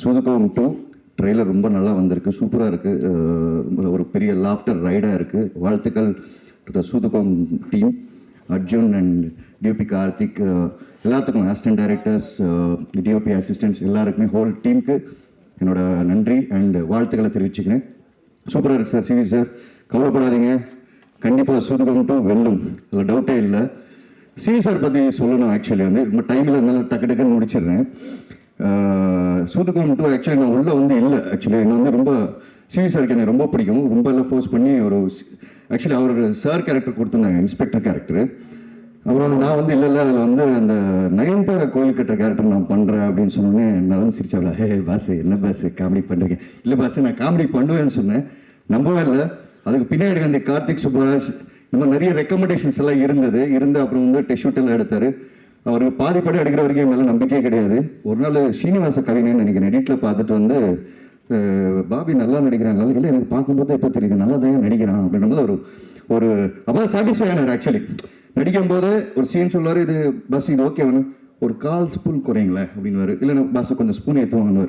சூதுகம் 2 trailer ரொம்ப நல்லா வந்திருக்கு, சூப்பராக இருக்குது, ஒரு பெரிய லாஃப்டர் ரைடாக இருக்குது. வாழ்த்துக்கள் டு த சூதுகம் team, Arjun and DOP Karthik, எல்லாத்துக்கும் அசிஸ்டன்ட் டைரக்டர்ஸ், டிஓபி அசிஸ்டன்ட்ஸ் எல்லாருக்குமே, ஹோல் டீமுக்கு என்னோட நன்றி அண்ட் வாழ்த்துக்களை தெரிவிச்சுக்கிறேன். சூப்பராக இருக்குது சார். சிவி சார் கவலைப்படாதீங்க, கண்டிப்பாக சூதுகம் 2 வெல்லும், அதில் டவுட்டே இல்லை. சிவி சார் பற்றி சொல்லணும். ஆக்சுவலி வந்து ரொம்ப டைமில் இருந்தாலும் டக்கு டக்குன்னு முடிச்சிடுறேன். சூதுகம் 2 ஆக்சுவலி நான் உள்ளே வந்து இல்லை. ஆக்சுவலி என்ன வந்து ரொம்ப சிவி சாருக்கு எனக்கு ரொம்ப பிடிக்கும். ரொம்ப எல்லாம் ஃபோர்ஸ் பண்ணி ஒரு ஆக்சுவலி அவர் சார் கேரக்டர் கொடுத்துருந்தாங்க, இன்ஸ்பெக்டர் கேரக்டர். அப்புறம் நான் வந்து இல்லை அதில் வந்து அந்த நயன்தாரா கோயில் கட்டுற கேரக்டர் நான் பண்ணுறேன் அப்படின்னு சொன்னேன். நான் சிரிச்சாங்களா, ஹே பாஸ் என்ன பாஸ் காமெடி பண்ணுறீங்க? இல்லை பாஸ் நான் காமெடி பண்ணுவேன்னு சொன்னேன். நம்பவே இல்லை. அதுக்கு பின்னாடி வந்து கார்த்திக் சுப்பராஜ் இந்த மாதிரி நிறைய ரெக்கமெண்டேஷன்ஸ் எல்லாம் இருந்து அப்புறம் வந்து டெஸ்ட் எல்லாம் எடுத்தார். அவர் பாதிப்படி எடுக்கிற வரைக்கும் மேலே நம்பிக்கையே கிடையாது. ஒரு நாள் ஸ்ரீனிவாச கவிஞன்னு நினைக்கிறேன், எடிட்டில் பார்த்துட்டு வந்து பாபி நல்லா நடிக்கிறாங்க, இல்லை எனக்கு பார்க்கும்போது எப்போ தெரியுது நல்லா தான் நடிக்கிறான் அப்படின்னும்போது ஒரு அப்போ சாட்டிஸ்ஃபை ஆனார். ஆக்சுவலி நடிக்கும் போது ஒரு சீன் சொல்லுவார், இது பஸ் இது ஓகே வேணும், ஒரு 1/4 ஸ்பூன் குறைங்களேன் அப்படின்வார், இல்லைன்னா பஸ்ஸை கொஞ்சம் ஸ்பூன் ஏற்றுவாங்கன்னு.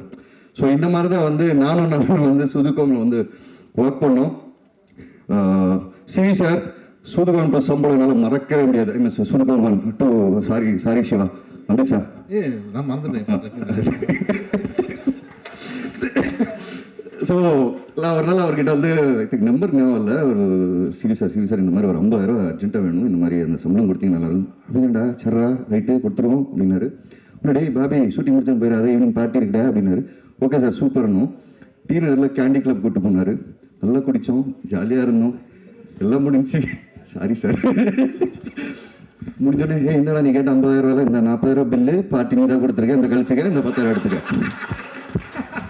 ஸோ இந்த மாதிரி தான் வந்து நானும் வந்து சூதுகம்ல வந்து ஒர்க் பண்ணோம். சிவி சார் சூதுகம் 2 சம்பளம் என்னால் மறக்கவே முடியாது. சூதுகம் 2 சாரி சிவா வந்துச்சா? நான் மறந்துட்டேன். ஸோ நான் ஒரு நாள் அவர்கிட்ட வந்து இதுக்கு நம்பர் ஞாபகம் இல்லை, ஒரு சிவி சார் இந்த மாதிரி ஒரு 50,000 அர்ஜென்ட்டாக வேணும், இந்த மாதிரி அந்த சம்பளம் கொடுத்தீங்க நல்லா இருக்கும் அப்படின்டா. சரா ரைட்டு கொடுத்துருவோம் அப்படின்னாரு. முன்னாடி பாபி ஷூட்டிங் முடிச்சு போயிடாது, ஈவினிங் பார்ட்டி இருக்குடா அப்படின்னாரு. ஓகே சார் சூப்பர்னும். டீ நகரில் கேண்டி கிளப் கூப்பிட்டு போனார், நல்லா குடித்தோம், ஜாலியாக இருந்தோம், எல்லாம் முடிஞ்சு. சாரி சார் முடிஞ்சோடனே இந்தடா நீ கேட்ட 50,000 இந்த 40,000 பில்லு பார்ட்டி நீ தான் கொடுத்துருக்கேன், இந்த கழிச்சுக்க, இந்த 10,000 எடுத்துக்க.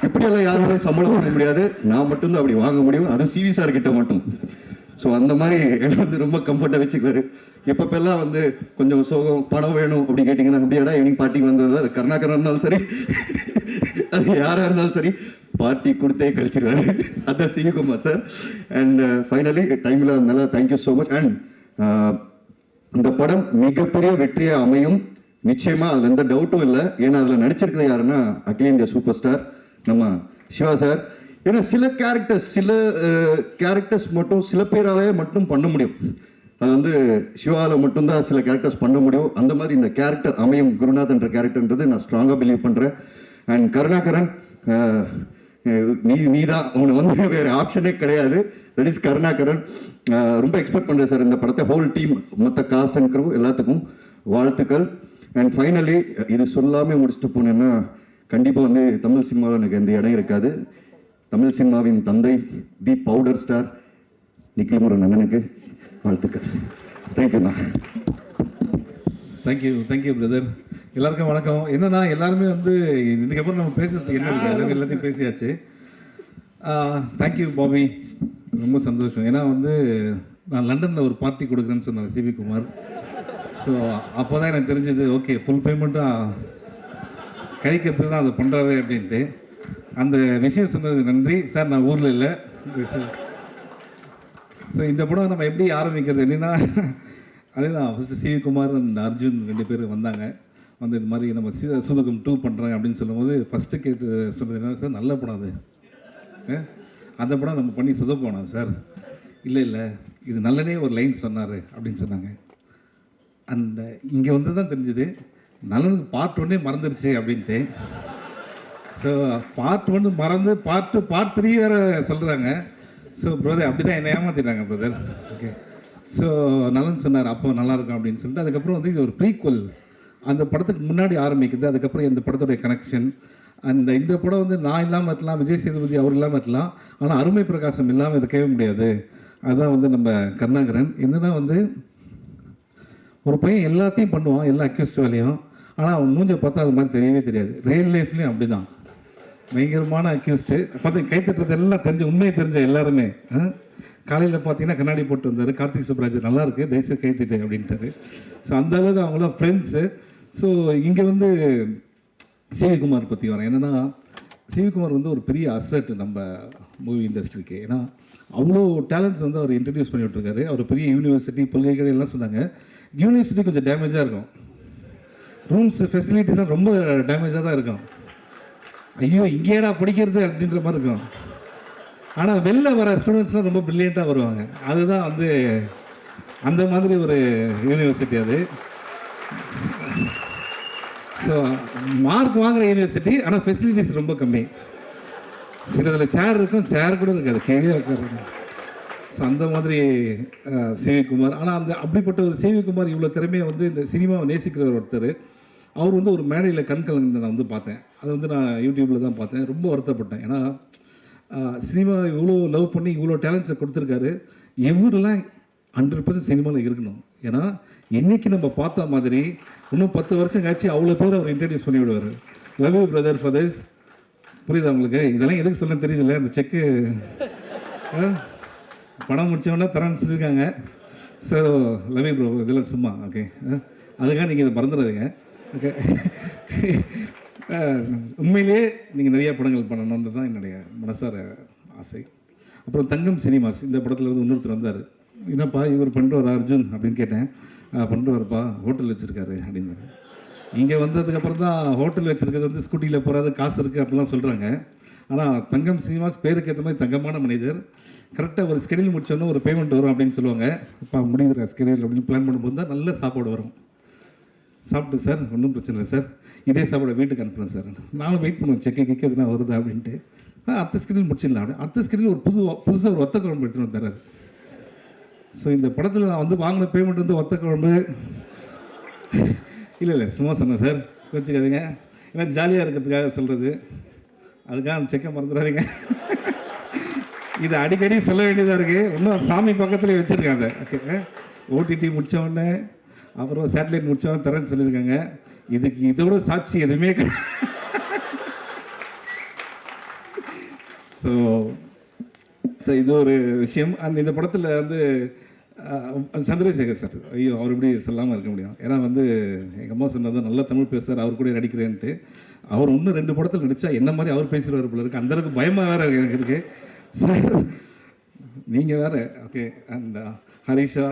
இப்படியெல்லாம் யாரும் சம்பளம் பண்ண முடியாது, நான் மட்டும்தான் அப்படி வாங்க முடியும், அதுவும் சிவி சார் கிட்ட மட்டும். ஸோ அந்த மாதிரி என்னை வந்து ரொம்ப கம்ஃபர்ட்டாக வச்சுக்குவாரு. எப்பப்பெல்லாம் வந்து கொஞ்சம் சோகம் பணம் வேணும் அப்படி கேட்டிங்கன்னா, அப்படியாடா ஈவினிங் பார்ட்டிக்கு வந்தது, அது கருணாகரன் இருந்தாலும் சரி, அது யாராக இருந்தாலும் சரி, பார்ட்டி கொடுத்தே கழிச்சிருவாரு. அதான் சிவகுமார் சார். அண்ட் ஃபைனலி டைமில் நல்லா தேங்க்யூ ஸோ மச். அண்ட் இந்த படம் மிகப்பெரிய வெற்றியாக அமையும் நிச்சயமாக, அதில் எந்த டவுட்டும் இல்லை. ஏன்னா அதில் நடிச்சிருக்கிறது யாருன்னா அகில இந்தியா சூப்பர் ஸ்டார் நம்ம சிவா சார். ஏன்னா சில கேரக்டர்ஸ் மட்டும் சில பேராலே மட்டும் பண்ண முடியும், அது வந்து சிவாவில் மட்டும்தான் சில கேரக்டர்ஸ் பண்ண முடியும். அந்த மாதிரி இந்த கேரக்டர் அமையும், குருநாத்ன்ற கேரக்டர்ன்றது நான் ஸ்ட்ராங்காக பிலீவ் பண்ணுறேன். அண்ட் கருணாகரன் நீ தான், உனக்கு வந்து வேறு ஆப்ஷனே கிடையாது, தட் இஸ் கருணாகரன். ரொம்ப எக்ஸ்பெக்ட் பண்ணுறேன் சார் இந்த படத்தை. ஹோல் டீம் மொத்த காஸ்ட் அண்ட் க்ரூ எல்லாத்துக்கும் வாழ்த்துக்கள். அண்ட் ஃபைனலி இது சொல்லாமல் முடிச்சுட்டு போனேன்னா கண்டிப்பாக வந்து தமிழ் சினிமாவில் எனக்கு எந்த இடம் இருக்காது. தமிழ் சினிமாவின் தந்தை, தி பவுடர் ஸ்டார் நிக்கில் முருகன் அண்ணனுக்கு வாழ்த்துக்கள். தேங்க்யூண்ணா. Thank you brother. எல்லாருக்கும் வணக்கம். என்னன்னா எல்லாருமே வந்து இதுக்கப்புறம் நம்ம பேசுறதுக்கு என்ன இருக்கு, எல்லாத்தையும் பேசியாச்சு. தேங்க்யூ பாபி, ரொம்ப சந்தோஷம். ஏன்னா வந்து நான் லண்டனில் ஒரு பார்ட்டி கொடுக்குறேன்னு சொன்னார் சிவி குமார். ஸோ அப்போ தான் எனக்கு தெரிஞ்சது, ஓகே ஃபுல் பேமெண்ட்டாக கழிக்கிறதுக்கு தான் அதை பண்ணுறாரு அப்படின்ட்டு. அந்த விஷயம் சொன்னதுக்கு நன்றி சார். நான் ஊரில் இல்லை. ஸோ இந்த படம் நம்ம எப்படி ஆரம்பிக்கிறது என்னென்னா, அதுதான் first C V Kumar and Arjun 2 பேர் வந்தாங்க. வந்து இது மாதிரி நம்ம சூதுகம் 2 பண்ணுறாங்க அப்படின்னு சொல்லும்போது ஃபஸ்ட்டு கேட்டு சொன்னது என்ன சார், நல்ல படம் அது, அந்த படம் நம்ம பண்ணி சொதப்போனோம் சார். இல்லை இது நல்லனே ஒரு லைன் சொன்னார் அப்படின்னு சொன்னாங்க. அண்ட் இங்கே வந்து தான் தெரிஞ்சுது நல்லனுக்கு பார்ட் 1 மறந்துடுச்சு அப்படின்ட்டு. ஸோ பார்ட் 1 மறந்து பார்ட் 3 வேறு சொல்கிறாங்க. ஸோ பிரதர் அப்படி தான் என்னை ஏமாற்றிட்டாங்க பிரதர். ஓகே. ஸோ நலன் சொன்னார் அப்போ நல்லாயிருக்கும் அப்படின்னு சொல்லிட்டு, அதுக்கப்புறம் வந்து இது ஒரு ப்ரீக்வல், அந்த படத்துக்கு முன்னாடி ஆரம்பிக்குது. அதுக்கப்புறம் இந்த படத்துடைய கனெக்ஷன். அந்த இந்த படம் வந்து நான் இல்லாமல் இருக்கலாம், விஜய் சேதுபதி அவர் இல்லாமல் இருக்கலாம், ஆனால் அருமை பிரகாசம் இல்லாமல் இருக்கவே முடியாது. அதுதான் வந்து நம்ம கருணாகரன். என்னன்னா வந்து ஒரு பையன் எல்லாத்தையும் பண்ணுவான், எல்லா அக்யூஸ்ட் வேலையும், ஆனால் அவன் மூஞ்சை பார்த்தா அது மாதிரி தெரியவே தெரியாது. ரியல் லைஃப்லேயும் அப்படி தான் பயங்கரமான அக்யூஸ்ட்டு. பார்த்து கைத்தட்டுறது எல்லாம் உண்மையை தெரிஞ்ச எல்லாருமே. காலையில் பார்த்தீங்கன்னா கண்ணாடி போட்டு வந்தார், கார்த்திக் சுப்ராஜ் நல்லா இருக்குது தயவுசெய்து கேட்டுட்டு அப்படின்ட்டாரு. ஸோ அந்த அளவுக்கு அவங்களாம் ஃப்ரெண்ட்ஸு. ஸோ இங்கே வந்து சிவிகுமார் பற்றி வரேன். என்னென்னா சிவிகுமார் வந்து ஒரு பெரிய அசட் நம்ம மூவி இண்டஸ்ட்ரிக்கு. ஏன்னா அவ்வளோ டேலண்ட்ஸ் வந்து அவர் இன்ட்ரடியூஸ் பண்ணி விட்டுருக்காரு. அவர் பெரிய யூனிவர்சிட்டி பல்கலைக்கழகம் எல்லாம் சொன்னாங்க. யூனிவர்சிட்டி கொஞ்சம் டேமேஜாக இருக்கும், ரூம்ஸ் ஃபெசிலிட்டிஸ்லாம் ரொம்ப டேமேஜாக தான் இருக்கும். ஐயோ இங்கேடா படிக்கிறது அப்படின்ற மாதிரி இருக்கும். ஆனால் வெளில வர ஸ்டூடெண்ட்ஸ்லாம் ரொம்ப ப்ரில்லியண்ட்டாக வருவாங்க. அதுதான் வந்து அந்த மாதிரி ஒரு யூனிவர்சிட்டி அது. ஸோ மார்க் வாங்குகிற யூனிவர்சிட்டி, ஆனால் ஃபெசிலிட்டிஸ் ரொம்ப கம்மி. சிலதில் சேர் இருக்கும், சேர் கூட இருக்காது, கீழே உட்காருங்க. ஸோ அந்த மாதிரி சிவி குமார். ஆனால் அப்படிப்பட்ட ஒரு சிவி குமார் இவ்வளோ திறமையை வந்து இந்த சினிமாவை நேசிக்கிற ஒருத்தர். அவர் வந்து ஒரு மேடையில் கண் கலந்து நான் வந்து பார்த்தேன். அதை வந்து நான் யூடியூப்பில் தான் பார்த்தேன். ரொம்ப வருத்தப்பட்டேன். ஏன்னா சினிமா இவ்வளோ லவ் பண்ணி இவ்வளோ டேலண்ட்ஸை கொடுத்துருக்காரு. எவரெல்லாம் 100% சினிமாவில் இருக்கணும். ஏன்னா இன்றைக்கி நம்ம பார்த்த மாதிரி இன்னும் 10 வருஷம் கழிச்சு அவ்வளோ பேர் அவர் இன்ட்ரடியூஸ் பண்ணி விடுவார். Love you brother for this. புரியுதா உங்களுக்கு? இதெல்லாம் எதுக்கு சொல்ல தெரியுதுல்ல? அந்த செக்கு படம் முடித்தவொடனே தரேன்னு சொல்லியிருக்காங்க. So love you bro. இதெல்லாம் சும்மா ஓகே. அதுக்காக நீங்கள் இதை மறந்துடாதீங்க. ஓகே. உண்மையிலேயே நீங்கள் நிறைய படங்கள் பண்ணணுன்றது தான் என்னுடைய மனசார ஆசை. அப்புறம் தங்கம் சினிமாஸ் இந்த படத்தில் வந்து இன்னொருத்தர் வந்தார். என்னப்பா இவர் பண்ணுறவர் அர்ஜுன் அப்படின்னு கேட்டேன். பண்ணுறவர்ப்பா, ஹோட்டல் வச்சுருக்காரு அப்படின்னாரு. இங்கே வந்ததுக்கப்புறம் தான் ஹோட்டல் வச்சுருக்கிறது வந்து ஸ்கூட்டியில் போகிறாரு, காசு இருக்குது அப்படிலாம் சொல்கிறாங்க. ஆனால் தங்கம் சினிமாஸ் பேருக்கு ஏற்ற மாதிரி தங்கமான மனிதர். கரெக்டாக ஒரு ஸ்கெடியூல் முடிச்சோன்னா ஒரு பேமெண்ட் வரும் அப்படின்னு சொல்லுவாங்க. இப்போ முடிகிற ஸ்கெடியூல் அப்படின்னு பிளான் பண்ணும்போது தான் நல்ல சாப்பாடு வரும். சாப்பிட்டு சார் ஒன்றும் பிரச்சனை இல்லை சார், இதே சாப்பாடை வீட்டுக்கு அனுப்புகிறேன் சார். நானும் வெயிட் பண்ணுவேன் செக்கு கிக்கு எதுனா வருதா அப்படின்ட்டு. அடுத்த ஸ்கெடியூல் முடிச்சிடலாம் அப்படி. அடுத்த ஸ்கெடியூல் ஒரு புதுசாக ஒரு ஒத்த குழம்பு எடுத்துகிட்டு வந்துறாரு. ஸோ இந்த படத்தில் நான் வந்து வாங்கின பேமெண்ட் வந்து ஒத்த குழம்பு இல்லை சும்மா சொன்னேன் சார், கோச்சிக்காதீங்க. ஏன்னா ஜாலியாக இருக்கிறதுக்காக சொல்கிறது. அதுக்காக அந்த செக்கை மறந்துடாதீங்க. இது அடிக்கடி சொல்ல வேண்டியதாக இருக்குது. இன்னும் சாமி பக்கத்துலேயே வச்சுருக்காங்க. ஓகே. ஓடிடி முடித்தவொடனே அப்புறம் சேட்டலைட் முடித்தவொடனே தரேன்னு சொல்லியிருக்காங்க. இதுக்கு இதோட சாட்சி எதுவுமே ஸோ இது ஒரு விஷயம். அண்ட் இந்த படத்தில் வந்து சந்திரசேகர் சார், ஐயோ அவர் எப்படி சொல்லாமல் இருக்க முடியும்? ஏன்னா வந்து எங்கள் அம்மா சொன்னது நல்லா தமிழ் பேசுகிறார், அவர் கூட நடிக்கிறேன்ட்டு. அவர் இன்னும் 2 படத்தில் நடித்தா என்ன மாதிரி அவர் பேசுகிறவர் போல இருக்குது. அந்தளவுக்கு பயமாக வேறு எனக்கு இருக்குது சார். நீங்கள் வேறு okay. And Harisha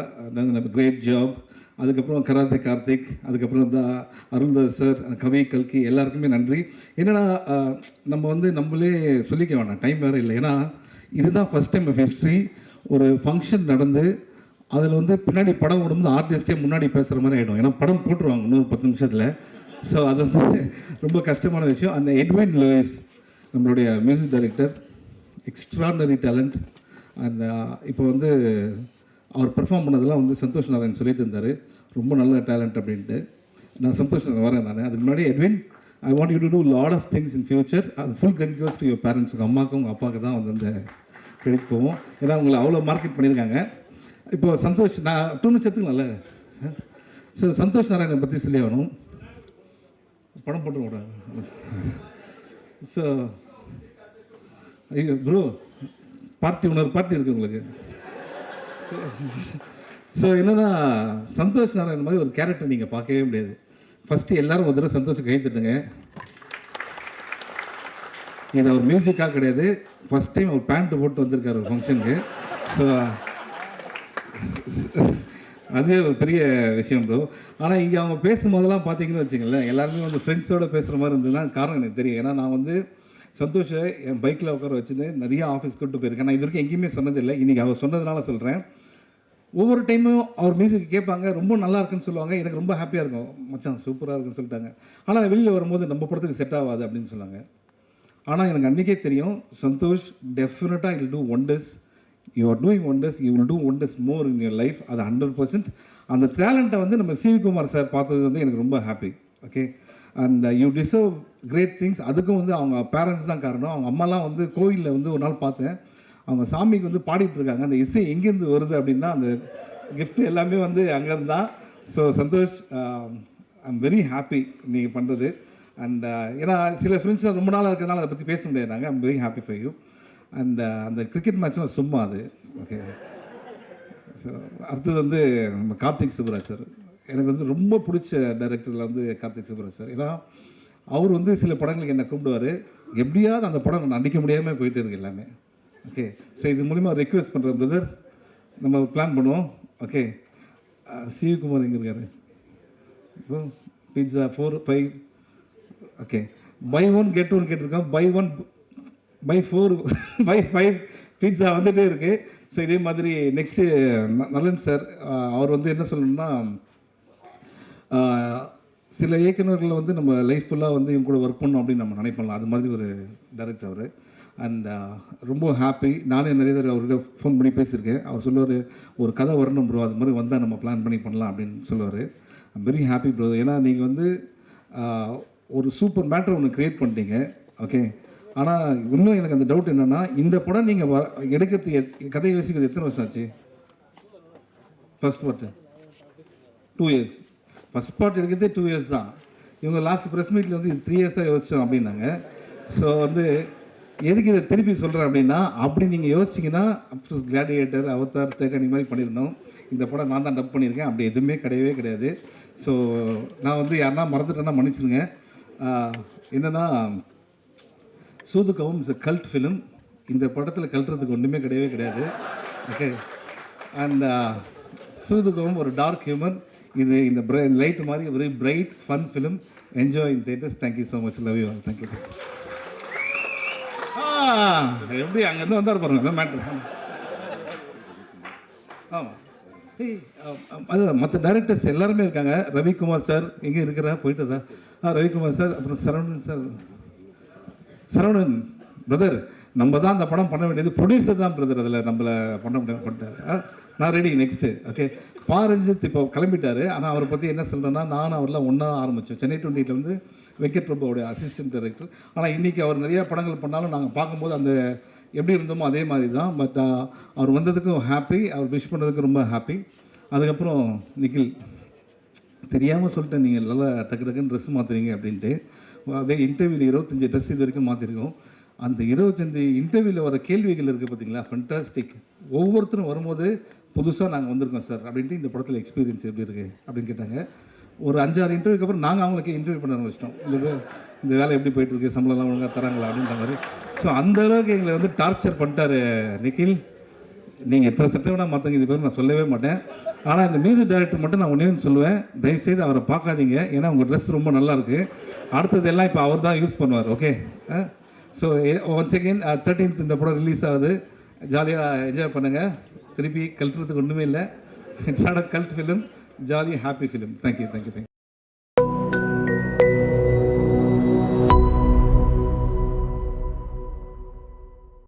great job. அதுக்கப்புறம் கராத்தே கார்த்திக், அதுக்கப்புறம் அருள்தாஸ் சார், கவி கல்கி, எல்லாருக்குமே நன்றி. என்னென்னா நம்ம வந்து நம்மளே சொல்லிக்க வேணாம், டைம் வேறு இல்லை. ஏன்னா இதுதான் ஃபஸ்ட் டைம் ஆஃப் ஹிஸ்ட்ரி. ஒரு ஃபங்க்ஷன் நடந்து அதில் வந்து பின்னாடி படம் விடும்போது ஆர்டிஸ்டே முன்னாடி பேசுகிற மாதிரி ஆகிடும். ஏன்னா படம் போட்டுருவாங்க இன்னொரு 10 நிமிஷத்தில். ஸோ அது வந்து ரொம்ப கஷ்டமான விஷயம். அந்த எட்வின் லூயிஸ் நம்மளுடைய மியூசிக் டைரக்டர், எக்ஸ்ட்ராடனரி டேலண்ட். அந்த இப்போ வந்து அவர் பெர்ஃபார்ம் பண்ணதெல்லாம் வந்து சந்தோஷ் நாராயண் சொல்லிட்டு இருந்தார், ரொம்ப நல்ல டேலண்ட் அப்படின்ட்டு. நான் சந்தோஷ் வரேன் நான். அதுக்கு முன்னாடி Edwin, I want you to do lot of things in future. அது full credit goes to your parents. உங்கள் அம்மாவுக்கும் உங்கள் அப்பாவுக்கு தான் வந்து அந்த கிரெடிட் போவோம். ஏன்னா உங்களை அவ்வளோ மார்க்கெட் பண்ணியிருக்காங்க. இப்போ சந்தோஷ், நான் 2 நிமிஷம் எடுத்துக்கலாம்ல. ஸோ சந்தோஷ் நாராயணனை பற்றி சொல்லி ஆகணும். படம் போட்டு விட. ஸோ ஐயோ ப்ரோ, பார்ட்டி இன்னொரு பார்ட்டி இருக்குது உங்களுக்கு. ஸோ என்னென்னா சந்தோஷ் நாராயணன் மாதிரி ஒரு கேரக்டர் நீங்கள் பார்க்கவே முடியாது. ஃபஸ்ட்டு எல்லோரும் ஒரு தடவை சந்தோஷம் கை தட்டுங்க. இது அவர் மியூசிக்காக கிடையாது, ஃபஸ்ட் டைம் அவர் பேண்ட்டு போட்டு வந்திருக்காரு ஒரு ஃபங்க்ஷனுக்கு. ஸோ அதுவே ஒரு பெரிய விஷயம் ப்ரோ. ஆனால் இங்கே அவங்க பேசும்போதெல்லாம் பார்த்தீங்கன்னு வச்சுங்களேன், எல்லாருமே வந்து ஃப்ரெண்ட்ஸோடு பேசுகிற மாதிரி இருந்ததுன்னா காரணம் எனக்கு தெரியும். ஏன்னா நான் வந்து சந்தோஷை என் பைக்கில் உட்கார வச்சுன்னு நிறையா ஆஃபீஸ் கூப்பிட்டு போயிருக்கேன். நான் இது வரைக்கும் எங்கேயுமே சொன்னதில்லை, இன்றைக்கி அவர் சொன்னதுனால சொல்கிறேன். ஒவ்வொரு டைமும் அவர் மியூசிக் கேட்பாங்க, ரொம்ப நல்லா இருக்குன்னு சொல்லுவாங்க. எனக்கு ரொம்ப ஹாப்பியாக இருக்கும், மச்சான் சூப்பராக இருக்குன்னு சொல்லிட்டாங்க. ஆனால் வெளியில் வரும்போது நம்ம படத்துக்கு செட் ஆகாது அப்படின்னு சொன்னாங்க. ஆனால் எனக்கு அன்றைக்கே தெரியும், சந்தோஷ் டெஃபினட்டாக will do wonders. You are doing wonders, you will do wonders more in your life. அது 100%. அந்த டேலண்ட்டை வந்து நம்ம சிவி குமார் சார் பார்த்தது வந்து எனக்கு ரொம்ப happy. Okay. And you deserve great things. அதுக்கும் வந்து அவங்க பேரண்ட்ஸ் தான் காரணம். அவங்க அம்மாலாம் வந்து கோயிலில் வந்து ஒரு நாள் பார்த்தேன், அவங்க சாமிக்கு வந்து பாடிட்டு இருக்காங்க. அந்த இசை எங்கேருந்து வருது அப்படின்னா அந்த கிஃப்ட் எல்லாமே வந்து அங்கேருந்து தான். So Santhosh, I am very happy நீங்கள் பண்ணுறது. அண்ட் ஏன்னா சில ஃப்ரெண்ட்ஸ்லாம் ரொம்ப நாளாக இருக்கிறதுனால அதை பற்றி பேச முடியாதாங்க. I am very happy for you. And அந்த கிரிக்கெட் மேட்ச்லாம் சும்மா அது ஓகே. ஸோ அடுத்தது வந்து நம்ம கார்த்திக் சுப்ராஜ் சார். எனக்கு வந்து ரொம்ப பிடிச்ச டைரக்டரில் வந்து கார்த்திக் சுப்ராஜ் சார். ஏன்னா அவர் வந்து சில படங்களுக்கு என்னை கூப்பிடுவார், எப்படியாவது அந்த படம் நான் நடிக்க முடியாமல் போயிட்டு இருக்கு எல்லாமே. ஓகே. ஸோ இது மூலிமா ரெக்வெஸ்ட் பண்ணுறேன் பிரதர், நம்ம பிளான் பண்ணுவோம். ஓகே. சிவி குமார் எங்கே இருக்காரு? இப்போ pizza 4, 5. Okay. Buy one get one கேட்டிருக்கோம், பை 4 பை 5 பீட்சா வந்துகிட்டே இருக்குது. ஸோ இதே மாதிரி நெக்ஸ்ட்டு நலன் சார், அவர் வந்து என்ன சொல்லணும்னா, சில இயக்குநர்கள் வந்து நம்ம லைஃப் ஃபுல்லாக வந்து இவங்க கூட ஒர்க் பண்ணணும் அப்படின்னு நம்ம நினைப்போம்ல, அது மாதிரி ஒரு டைரக்டர் அவர். அண்ட் ரொம்ப ஹாப்பி. நானே நிறைய தடவை அவர்கிட்ட ஃபோன் பண்ணி பேசியிருக்கேன். அவர் சொல்லுவார், ஒரு கதை வரணும் ப்ரோ, அது மாதிரி வந்தால் நம்ம பிளான் பண்ணி பண்ணலாம் அப்படின்னு சொல்லுவார். I'm very happy bro. ஏன்னா நீங்கள் வந்து ஒரு சூப்பர் மேட்டர் ஒன்று க்ரியேட் பண்ணிட்டீங்க, ஓகே. ஆனால் இன்னும் எனக்கு அந்த டவுட் என்னென்னா, இந்த படம் நீங்கள் எடுக்கிறதுக்கு கதை யோசிக்கிறது எத்தனை வருஷம் ஆச்சு? First part 2 years. First part எடுக்கிறதே 2 இயர்ஸ் தான். இவங்க லாஸ்ட் ப்ரெஸ் மீட்டில் வந்து 3 இயர்ஸாக யோசித்தோம் அப்படின்னாங்க. ஸோ வந்து எதுக்கு இதை திருப்பி சொல்கிறேன் அப்படின்னா, அப்படி நீங்கள் யோசிச்சிங்கன்னா அப்கோர்ஸ் கிளாடியேட்டர், அவதார், டைட்டானிக் மாதிரி பண்ணியிருந்தோம். இந்த படம் நான் தான் டப் பண்ணியிருக்கேன். அப்படி எதுவுமே கிடையவே கிடையாது. ஸோ நான் வந்து யாருன்னா மறந்துட்டேன்னா மன்னிச்சிடுங்க. என்னென்னா, சூதுகவும் இஸ் கல்ட் ஃபிலிம். இந்த படத்தில் கல்ட்டுறதுக்கு ஒன்றுமே கிடையவே கிடையாது, ஓகே. அண்ட் சூதுகவும் ஒரு டார்க் ஹியூமன். இது இந்த லைட் மாதிரி very bright fun film. Enjoy in theatres. Thank you so much. Love you all. Thank you. எப்படி அங்கேருந்து வந்தார் பாருங்க மேட்ரு. ஆமாம், அது மற்ற டைரக்டர்ஸ் எல்லாருமே இருக்காங்க. ரவிக்குமார் சார் எங்கே இருக்கிறா, போயிட்டு ரவிக்குமார் சார், அப்புறம் சரவணன் சார். சரவணன் பிரதர், நம்ம தான் அந்த படம் பண்ண வேண்டியது, ப்ரொடியூசர் தான் பிரதர் அதில் நம்மளை பண்ண முடியாது பண்ணிட்டாரு. நான் ரெடி நெக்ஸ்ட்டு, ஓகே. பாரஞ்சித் இப்போ கிளம்பிட்டார். ஆனால் அவரை பற்றி என்ன சொல்கிறேன்னா, நானும் அவரெல்லாம் ஒன்றா ஆரம்பித்தோம். சென்னை 28 வந்து வெங்கட் பிரபுவோடைய அசிஸ்டன்ட் டைரக்டர். ஆனால் இன்றைக்கி அவர் நிறையா படங்கள் பண்ணாலும் நாங்கள் பார்க்கும்போது அந்த எப்படி இருந்தோமோ அதே மாதிரி தான். பட் அவர் வந்ததுக்கும் ஹாப்பி, அவர் விஷ் பண்ணதுக்கும் ரொம்ப ஹாப்பி. அதுக்கப்புறம் நிக்கில், தெரியாமல் சொல்லிட்டேன், நீங்கள் நல்லா டக்கு டக்குன்னு ட்ரெஸ் மாற்றுறீங்க அப்படின்ட்டு. அதே இன்டர்வியூவில் 25 ட்ரெஸ் இது வரைக்கும் மாற்றிருக்கோம். அந்த 25 இன்டர்வியூவில் வர கேள்விகள் இருக்குது பார்த்தீங்களா, ஃபண்டாஸ்டிக். ஒவ்வொருத்தரும் வரும்போது புதுசாக நாங்கள் வந்திருக்கோம் சார் அப்படின்ட்டு, இந்த படத்தில் எக்ஸ்பீரியன்ஸ் எப்படி இருக்குது அப்படின்னு கேட்டாங்க. ஒரு 5-6 இன்டர்வியூக்கு அப்புறம் நாங்கள் அவங்களுக்கு இன்டர்வியூ பண்ண ஆரம்பிச்சிட்டோம். இந்த வேலை எப்படி போயிட்டுருக்கு, சம்பளம்லாம் ஒழுங்காக தராங்களா அப்படின்ற மாதிரி. ஸோ அந்தளவுக்கு எங்களை வந்து டார்ச்சர் பண்ணிட்டார் நிக்கில். நீங்கள் எத்தனை சட்டை வேணால் மற்றவங்க இது பேர் நான் சொல்லவே மாட்டேன். ஆனால் இந்த மியூசிக் டைரக்டர் மட்டும் நான் ஒன்றே சொல்லுவேன், தயவுசெய்து அவரை பார்க்காதீங்க. ஏன்னா உங்கள் ட்ரெஸ் ரொம்ப நல்லாயிருக்கு. அடுத்தது எல்லாம் இப்போ அவர் தான் யூஸ் பண்ணுவார், okay. So once again 13th இந்த படம் ரிலீஸ் ஆகுது. ஜாலியாக என்ஜாய் பண்ணுங்கள். திருப்பி கல்ட்டுறதுக்கு ஒன்றுமே இல்லை. It's not a cult film, jolly happy film. Thank you.